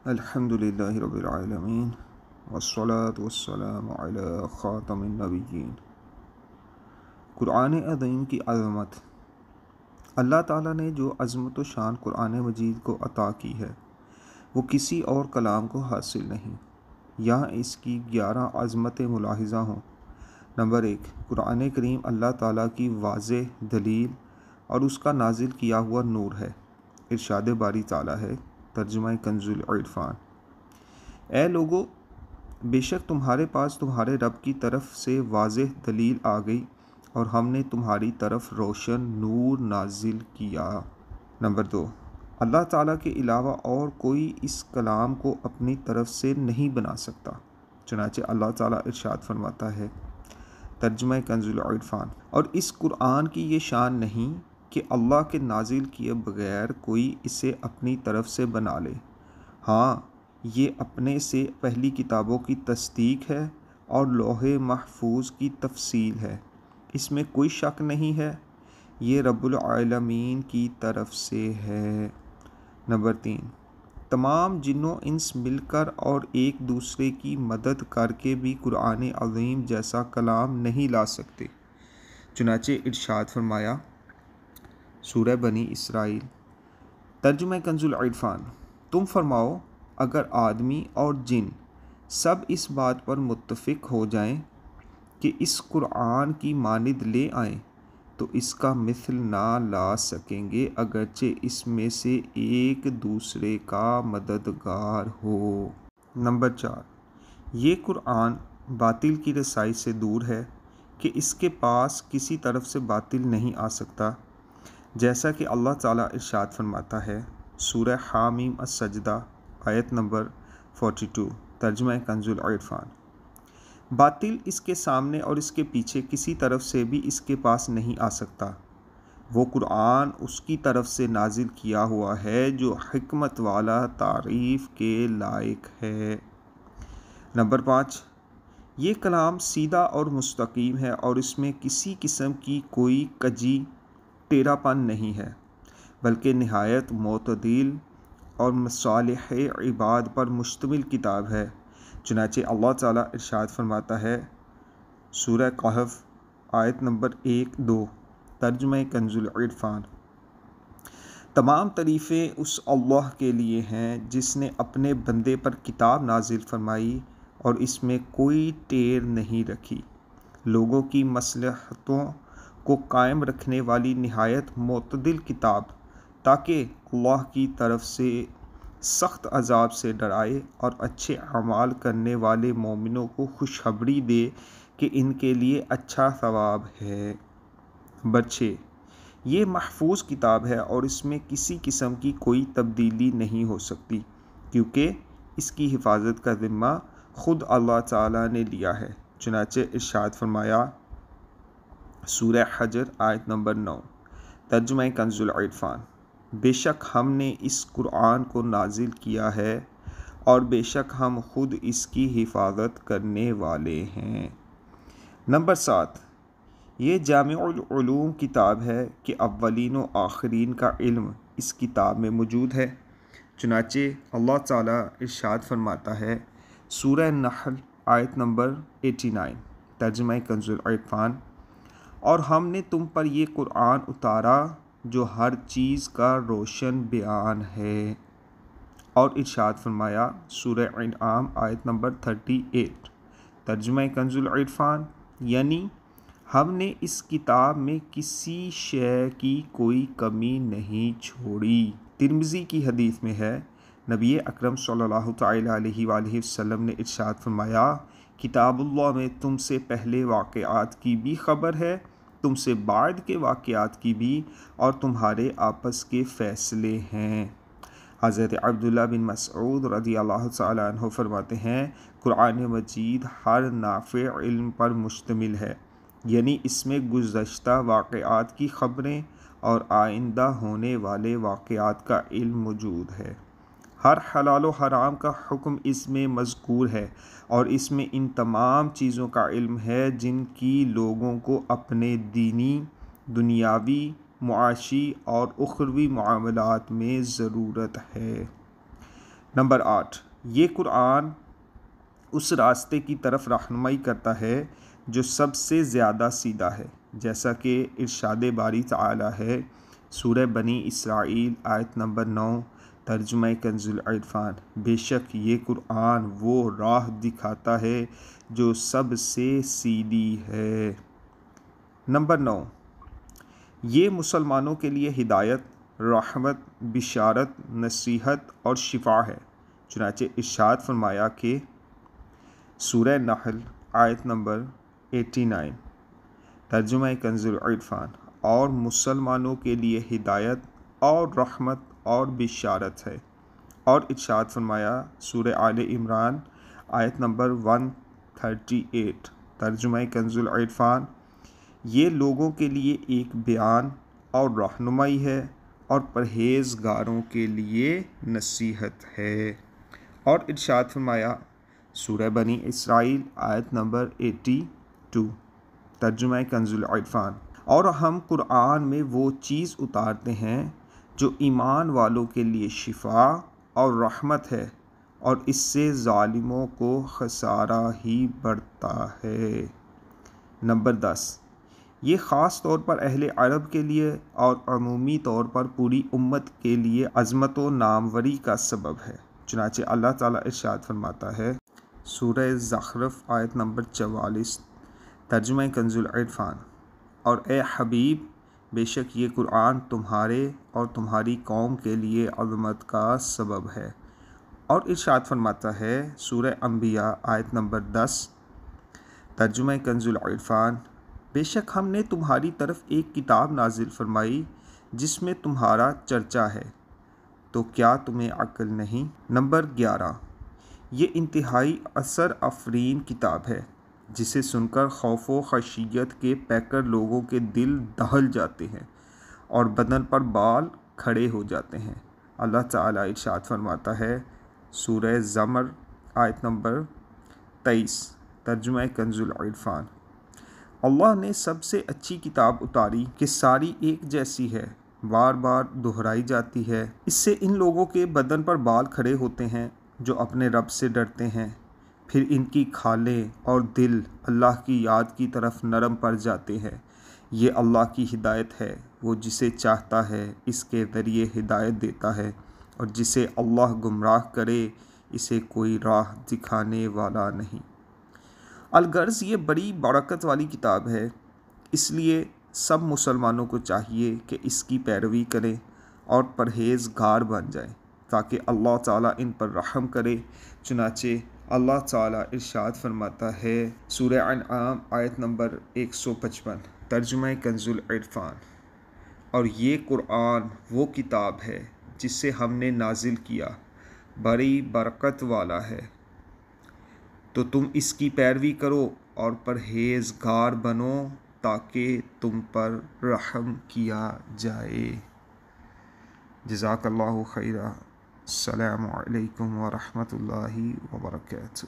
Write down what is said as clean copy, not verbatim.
الحمد للہ رب العالمین والصلاة والسلام علی خاتم النبیین۔ قرآن عظیم کی عظمت۔ اللہ تعالیٰ نے جو عظمت و شان قرآن مجید کو عطا کی ہے وہ کسی اور کلام کو حاصل نہیں۔ یہاں اس کی 11 عظمتیں ملاحظہ ہوں۔ نمبر 1، قرآن کریم اللہ تعالیٰ کی واضح دلیل اور اس کا نازل کیا ہوا نور ہے۔ ارشاد باری تعالیٰ ہے، ترجمہ کنز العرفان: اے لوگو، بے شک تمہارے پاس تمہارے رب کی طرف سے واضح دلیل آ گئی اور ہم نے تمہاری طرف روشن نور نازل کیا۔ نمبر 2، اللہ تعالیٰ کے علاوہ اور کوئی اس کلام کو اپنی طرف سے نہیں بنا سکتا، چنانچہ اللہ تعالیٰ ارشاد فرماتا ہے، ترجمہ کنز العرفان: اور اس قرآن کی یہ شان نہیں کہ اللہ کے نازل کیے بغیر کوئی اسے اپنی طرف سے بنا لے۔ ہاں، یہ اپنے سے پہلی کتابوں کی تصدیق ہے اور لوح محفوظ کی تفصیل ہے، اس میں کوئی شک نہیں ہے، یہ رب العالمین کی طرف سے ہے۔ نمبر 3، تمام جن و انس مل کر اور ایک دوسرے کی مدد کر کے بھی قرآن عظیم جیسا کلام نہیں لا سکتے، چنانچہ ارشاد فرمایا، سورہ بنی اسرائیل، ترجمہ کنز العرفان: تم فرماؤ، اگر آدمی اور جن سب اس بات پر متفق ہو جائیں کہ اس قرآن کی مانند لے آئیں تو اس کا مثل نہ لا سکیں گے، اگرچہ اس میں سے ایک دوسرے کا مددگار ہو۔ نمبر 4، یہ قرآن باطل کی رسائی سے دور ہے کہ اس کے پاس کسی طرف سے باطل نہیں آ سکتا، جیسا کہ اللہ تعالیٰ ارشاد فرماتا ہے، سورہ حامیم السجدہ، آیت نمبر 42، ترجمہ کنز العرفان: باطل اس کے سامنے اور اس کے پیچھے کسی طرف سے بھی اس کے پاس نہیں آ سکتا۔ وہ قرآن اس کی طرف سے نازل کیا ہوا ہے جو حکمت والا، تعریف کے لائق ہے۔ نمبر 5، یہ کلام سیدھا اور مستقیم ہے اور اس میں کسی قسم کی کوئی کجی ٹیڑھا پن نہیں ہے، بلکہ نہایت معتدل اور مصالح عباد پر مشتمل کتاب ہے، چنانچہ اللہ تعالیٰ ارشاد فرماتا ہے، سورہ کہف، آیت نمبر 1-2، ترجمہ کنز العرفان: تمام تعریفیں اس اللہ کے لیے ہیں جس نے اپنے بندے پر کتاب نازل فرمائی اور اس میں کوئی ٹیڑھ نہیں رکھی، لوگوں کی مصلحتوں کو قائم رکھنے والی نہایت معتدل کتاب، تاکہ اللہ کی طرف سے سخت عذاب سے ڈرائے اور اچھے اعمال کرنے والے مومنوں کو خوشخبری دے کہ ان کے لیے اچھا ثواب ہے۔ نمبر 6، یہ محفوظ کتاب ہے اور اس میں کسی قسم کی کوئی تبدیلی نہیں ہو سکتی، کیونکہ اس کی حفاظت کا ذمہ خود اللہ تعالیٰ نے لیا ہے، چنانچہ ارشاد فرمایا، سورہ حجر، آیت نمبر 9، ترجمہ کنز العرفان: بے شک ہم نے اس قرآن کو نازل کیا ہے اور بے شک ہم خود اس کی حفاظت کرنے والے ہیں۔ نمبر 7، یہ جامع العلوم کتاب ہے کہ اولین و آخرین کا علم اس کتاب میں موجود ہے، چنانچہ اللہ تعالیٰ ارشاد فرماتا ہے، سورہ نحل، آیت نمبر 89، ترجمہ کنز العرفان: اور ہم نے تم پر یہ قرآن اتارا جو ہر چیز کا روشن بیان ہے، اور ارشاد فرمایا، سورہ انعام، آیت نمبر 38، ترجمہ کنز العرفان: یعنی ہم نے اس کتاب میں کسی شے کی کوئی کمی نہیں چھوڑی۔ ترمذی کی حدیث میں ہے، نبی اکرم صلی اللہ تعالیٰ علیہ وآلہ وسلم نے ارشاد فرمایا، کتاب اللہ میں تم سے پہلے واقعات کی بھی خبر ہے، تم سے بعد کے واقعات کی بھی، اور تمہارے آپس کے فیصلے ہیں۔ حضرت عبداللہ بن مسعود رضی اللہ تعالیٰ عنہ فرماتے ہیں، قرآن مجید ہر نافع علم پر مشتمل ہے، یعنی اس میں گزشتہ واقعات کی خبریں اور آئندہ ہونے والے واقعات کا علم موجود ہے۔ ہر حلال و حرام کا حکم اس میں مذکور ہے اور اس میں ان تمام چیزوں کا علم ہے جن کی لوگوں کو اپنے دینی، دنیاوی، معاشی اور اخروی معاملات میں ضرورت ہے۔ نمبر 8، یہ قرآن اس راستے کی طرف رہنمائی کرتا ہے جو سب سے زیادہ سیدھا ہے، جیسا کہ ارشاد باری تعالی ہے سورہ بنی اسرائیل آیت نمبر 9، ترجمہ کنز العرفان، بے شک یہ قرآن وہ راہ دکھاتا ہے جو سب سے سیدھی ہے۔ نمبر 9، یہ مسلمانوں کے لیے ہدایت، رحمت، بشارت، نصیحت اور شفا ہے، چنانچہ ارشاد فرمایا کہ سورہ نحل آیت نمبر 89، ترجمہ کنز العرفان، اور مسلمانوں کے لیے ہدایت اور رحمت اور بشارت ہے، اور ارشاد فرمایا سورہ آل عمران آیت نمبر 138، ترجمہ کنز العرفان، یہ لوگوں کے لیے ایک بیان اور رہنمائی ہے اور پرہیزگاروں کے لیے نصیحت ہے، اور ارشاد فرمایا سورہ بنی اسرائیل آیت نمبر 82، ترجمہ کنز العرفان، اور ہم قرآن میں وہ چیز اتارتے ہیں جو ایمان والوں کے لیے شفا اور رحمت ہے، اور اس سے ظالموں کو خسارہ ہی بڑھتا ہے۔ نمبر 10، یہ خاص طور پر اہل عرب کے لیے اور عمومی طور پر پوری امت کے لیے عظمت و ناموری کا سبب ہے، چنانچہ اللہ تعالیٰ ارشاد فرماتا ہے سورہ زخرف آیت نمبر 44، ترجمہ کنز العرفان، اور اے حبیب بے شک یہ قرآن تمہارے اور تمہاری قوم کے لیے عظمت کا سبب ہے، اور ارشاد فرماتا ہے سورہ انبیاء آیت نمبر 10، ترجمہ کنز العرفان، بے شک ہم نے تمہاری طرف ایک کتاب نازل فرمائی جس میں تمہارا چرچا ہے، تو کیا تمہیں عقل نہیں؟ نمبر 11، یہ انتہائی اثر افرین کتاب ہے جسے سن کر خوف و خشیت کے پیکر لوگوں کے دل دہل جاتے ہیں اور بدن پر بال کھڑے ہو جاتے ہیں۔ اللہ تعالیٰ ارشاد فرماتا ہے سورہ زمر آیت نمبر 23، ترجمہ کنز العرفان، اللہ نے سب سے اچھی کتاب اتاری کہ ساری ایک جیسی ہے، بار بار دہرائی جاتی ہے، اس سے ان لوگوں کے بدن پر بال کھڑے ہوتے ہیں جو اپنے رب سے ڈرتے ہیں، پھر ان کی کھالیں اور دل اللہ کی یاد کی طرف نرم پڑ جاتے ہیں۔ یہ اللہ کی ہدایت ہے، وہ جسے چاہتا ہے اس کے ذریعے ہدایت دیتا ہے، اور جسے اللہ گمراہ کرے اسے کوئی راہ دکھانے والا نہیں۔ الغرض یہ بڑی برکت والی کتاب ہے، اس لیے سب مسلمانوں کو چاہیے کہ اس کی پیروی کریں اور پرہیزگار بن جائیں تاکہ اللہ تعالیٰ ان پر رحم کرے، چنانچہ اللہ تعالیٰ ارشاد فرماتا ہے سورہ انعام آیت نمبر 155، ترجمہ کنز العرفان، اور یہ قرآن وہ کتاب ہے جسے ہم نے نازل کیا، بڑی برکت والا ہے، تو تم اس کی پیروی کرو اور پرہیزگار بنو تاکہ تم پر رحم کیا جائے۔ جزاک اللہ خیرا، السلام علیکم ورحمۃ اللہ وبرکاتہ۔